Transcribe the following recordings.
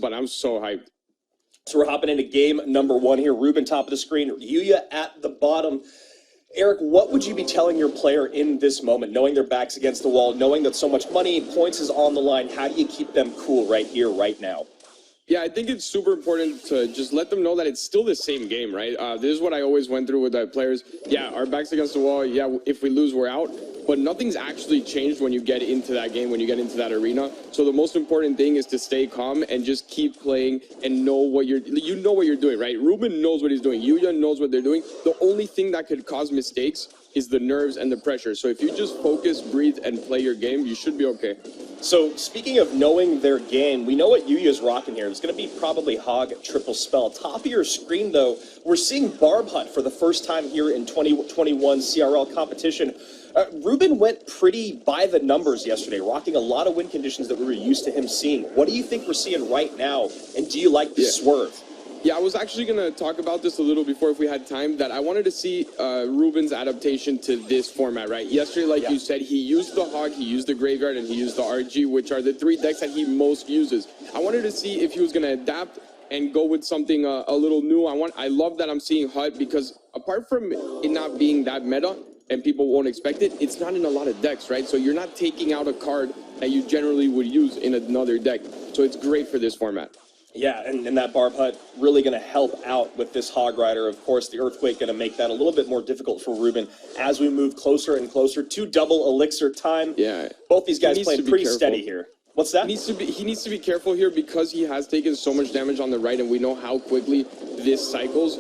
but I'm so hyped. So we're hopping into game number 1 here. Ruben, top of the screen. Yuya at the bottom. Eric, what would you be telling your player in this moment, knowing their back's against the wall, knowing that so much money, points is on the line? How do you keep them cool right here, right now? Yeah, I think it's super important to just let them know that it's still the same game, right? This is what I always went through with the players. Yeah, our back's against the wall. Yeah, if we lose, we're out. But nothing's actually changed when you get into that game, when you get into that arena. So the most important thing is to stay calm and just keep playing and know what you're doing, right? Ruben knows what he's doing. Yuya knows what they're doing. The only thing that could cause mistakes is the nerves and the pressure. So if you just focus, breathe, and play your game, you should be okay. So speaking of knowing their game, we know what Yuya's rocking here. It's going to be probably Hog triple spell. Top of your screen, though, we're seeing Barb Hunt for the first time here in 2021 CRL competition. Ruben went pretty by the numbers yesterday, rocking a lot of win conditions that we were used to him seeing. What do you think we're seeing right now, and do you like the swerve? Yeah, I was actually going to talk about this a little before if we had time, that I wanted to see Ruben's adaptation to this format, right? Yesterday, like you said, he used the Hog, he used the Graveyard, and he used the RG, which are the 3 decks that he most uses. I wanted to see if he was going to adapt and go with something a little new. I love that I'm seeing HUD, because apart from it not being that meta, and people won't expect it, it's not in a lot of decks, right? So you're not taking out a card that you generally would use in another deck. So it's great for this format. Yeah, and that Barb Hunt really going to help out with this Hog Rider. Of course, the Earthquake going to make that a little bit more difficult for Ruben as we move closer and closer to double elixir time. Yeah. Both these guys playing pretty steady here. What's that? He needs to be careful here because he has taken so much damage on the right, and we know how quickly this cycles.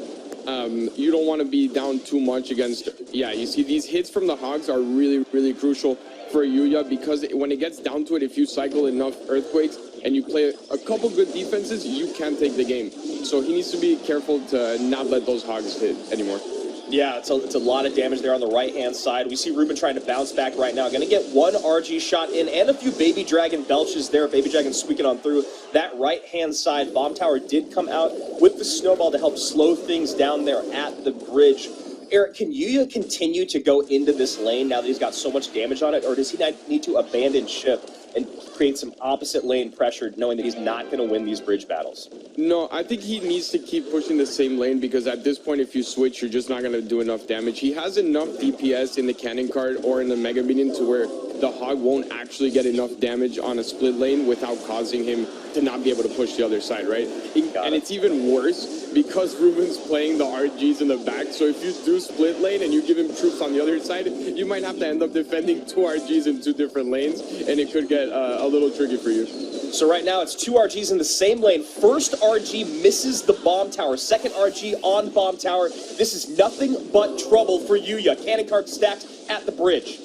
You don't want to be down too much against... Yeah, you see, these hits from the Hogs are really, really crucial for Yuya, because when it gets down to it, if you cycle enough Earthquakes and you play a couple good defenses, you can take the game. So he needs to be careful to not let those Hogs hit anymore. Yeah, it's a lot of damage there on the right-hand side. We see Ruben trying to bounce back right now. Going to get 1 RG shot in and a few Baby Dragon belches there. Baby Dragon squeaking on through that right-hand side. Bomb Tower did come out with the Snowball to help slow things down there at the bridge. Eric, can Yuya continue to go into this lane now that he's got so much damage on it, or does he need to abandon ship and create some opposite lane pressure, knowing that he's not going to win these bridge battles? No, I think he needs to keep pushing the same lane, because at this point, if you switch, you're just not going to do enough damage. He has enough DPS in the cannon card or in the Mega Minion to where the Hog won't actually get enough damage on a split lane without causing him to not be able to push the other side, right? And it's even worse because Ruben's playing the RGs in the back. So if you do split lane and you give him troops on the other side, you might have to end up defending 2 RGs in 2 different lanes, and it could get a little tricky for you. So right now it's 2 RGs in the same lane. First RG misses the Bomb Tower. Second RG on Bomb Tower. This is nothing but trouble for Yuya. Cannon card stacked at the bridge.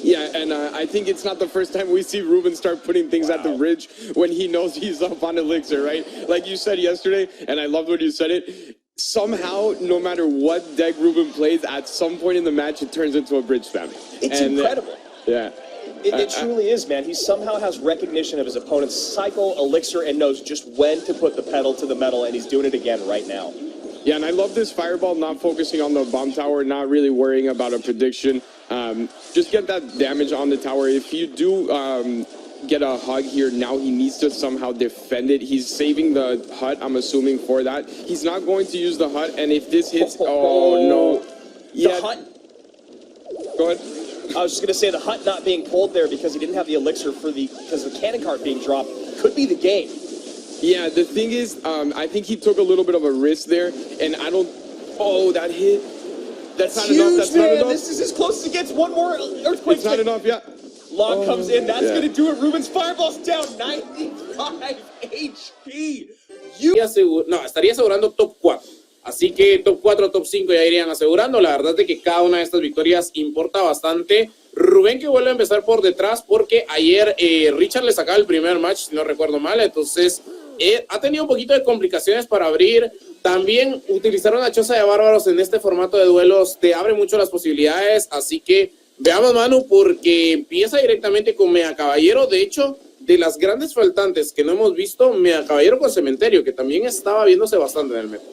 Yeah, and I think it's not the first time we see Ruben start putting things at the bridge when he knows he's up on Elixir, right? Like you said yesterday, and I loved when you said it, somehow, no matter what deck Ruben plays, at some point in the match, it turns into a bridge spam. It's incredible. Yeah. It truly is, man. He somehow has recognition of his opponent's cycle, Elixir, and knows just when to put the pedal to the metal, and he's doing it again right now. Yeah, and I love this Fireball, not focusing on the Bomb Tower, not really worrying about a prediction. Just get that damage on the tower. If you do get a Hug here, now he needs to somehow defend it. He's saving the hut, I'm assuming, for that. He's not going to use the hut, and if this hits... Oh, no. Yeah. The hut... Go ahead. I was just going to say the hut not being pulled there because he didn't have the elixir because the cannon cart being dropped could be the game. Yeah, the thing is, I think he took a little bit of a risk there, and I don't... Oh, that hit. That's not huge, enough. That's man. not enough. This is as close as it gets. One more earthquake. It's not enough, yeah. Log comes in. That's going to do it. Ruben's Fireball's down 95 HP. No, estaría asegurando top 4. Así que top 4, top 5 ya irían asegurando. La verdad es que cada una de estas victorias importa bastante. Rubén que vuelve a empezar por detrás porque ayer Richard le sacaba el primer match, si no recuerdo mal. Entonces ha tenido un poquito de complicaciones para abrir. También utilizar una choza de bárbaros en este formato de duelos te abre mucho las posibilidades. Así que veamos, Manu, porque empieza directamente con Mega Caballero. De hecho, de las grandes faltantes que no hemos visto, Mega Caballero con Cementerio, que también estaba viéndose bastante en el meta.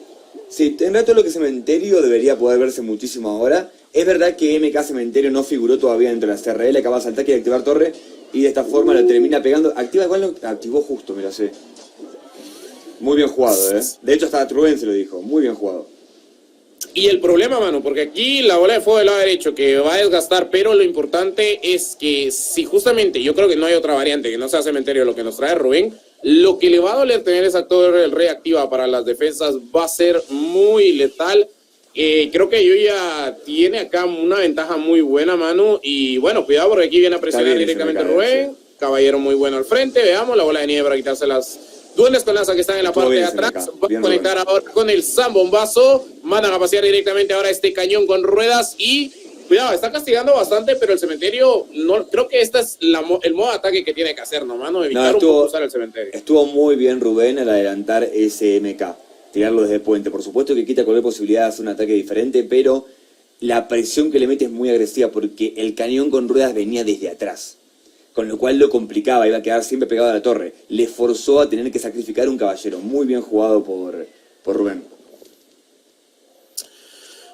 Sí, en realidad todo lo que Cementerio debería poder verse muchísimo ahora. Es verdad que MK Cementerio no figuró todavía dentro de la CRL, acaba de saltar y activar torre, y de esta forma lo termina pegando. Activa igual, lo activó justo, mira, sí. Muy bien jugado, ¿eh? De hecho, hasta Ruben se lo dijo. Muy bien jugado. Y el problema, mano, porque aquí la bola de fuego del lado derecho que va a desgastar, pero lo importante es que si justamente, yo creo que no hay otra variante que no sea cementerio lo que nos trae Rubén, lo que le va a doler tener esa torre reactiva para las defensas va a ser muy letal. Creo que Yuya tiene acá una ventaja muy buena, mano, y bueno, cuidado porque aquí viene a presionar directamente Rubén. Sí. Caballero muy bueno al frente, veamos la bola de nieve para quitarse las duendes con lanza que están en la parte de atrás. Va a conectar ahora con el zambombazo, mandan a pasear directamente ahora este cañón con ruedas y cuidado, está castigando bastante, pero el cementerio, no creo que este es el modo de ataque que tiene que hacer, ¿no, mano? Evitar un poco usar el cementerio. Estuvo muy bien Rubén al adelantar ese MK, tirarlo desde el puente. Por supuesto que quita cualquier posibilidad de hacer un ataque diferente, pero la presión que le mete es muy agresiva porque el cañón con ruedas venía desde atrás, con lo cual lo complicaba, iba a quedar siempre pegado a la torre. Le forzó a tener que sacrificar un caballero. Muy bien jugado por Rubén.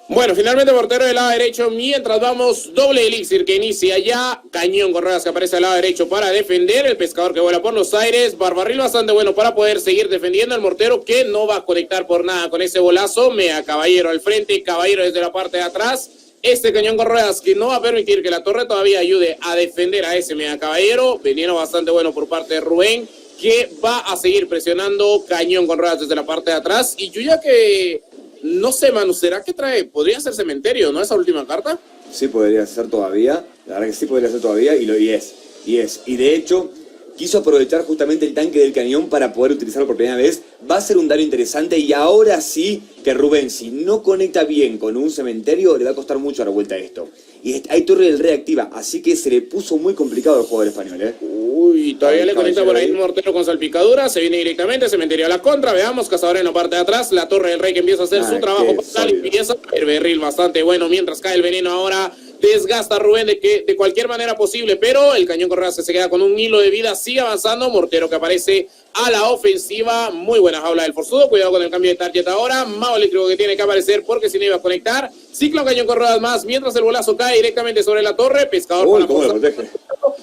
Bueno, finalmente portero del lado derecho, mientras vamos, doble elixir que inicia ya, cañón con ruedas que aparece al lado derecho para defender, el pescador que vuela por los aires, barbarril bastante bueno para poder seguir defendiendo, el mortero que no va a conectar por nada con ese bolazo, mea caballero al frente, caballero desde la parte de atrás, este cañón con ruedas que no va a permitir que la torre todavía ayude a defender a ese mea caballero, veneno bastante bueno por parte de Rubén, que va a seguir presionando, cañón con ruedas desde la parte de atrás, y Yuya que... No sé, Manu, ¿será que trae? ¿Podría ser cementerio, no? Esa última carta. Sí, podría ser todavía. La verdad que sí podría ser todavía y es. Y de hecho, quiso aprovechar justamente el tanque del cañón para poder utilizarlo por primera vez. Va a ser un daño interesante y ahora sí que Rubén, si no conecta bien con un cementerio, le va a costar mucho dar vuelta a esto. Y hay torre del reactiva, así que se le puso muy complicado al jugador español, ¿eh? Uy, todavía le conecta por ahí un mortero con salpicadura, se viene directamente, cementerio a la contra, veamos, cazador en la parte de atrás, la torre del rey que empieza a hacer su trabajo y empieza el berril bastante bueno, mientras cae el veneno ahora, desgasta a Rubén de cualquier manera posible, pero el cañón con ruedas se queda con un hilo de vida, sigue avanzando, mortero que aparece a la ofensiva, muy buena jaula del forzudo, cuidado con el cambio de target ahora, mago eléctrico que tiene que aparecer porque si no iba a conectar, ciclo cañón con ruedas más, mientras el bolazo cae directamente sobre la torre, pescador para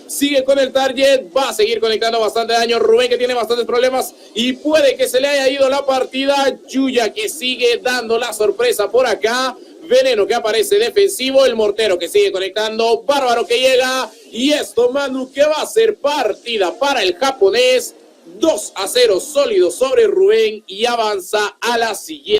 sigue con el target, va a seguir conectando bastante daño, Rubén que tiene bastantes problemas y puede que se le haya ido la partida, Yuya que sigue dando la sorpresa por acá, veneno que aparece defensivo, el mortero que sigue conectando, bárbaro que llega y esto, Manu, que va a ser partida para el japonés, 2-0 sólido sobre Rubén y avanza a la siguiente.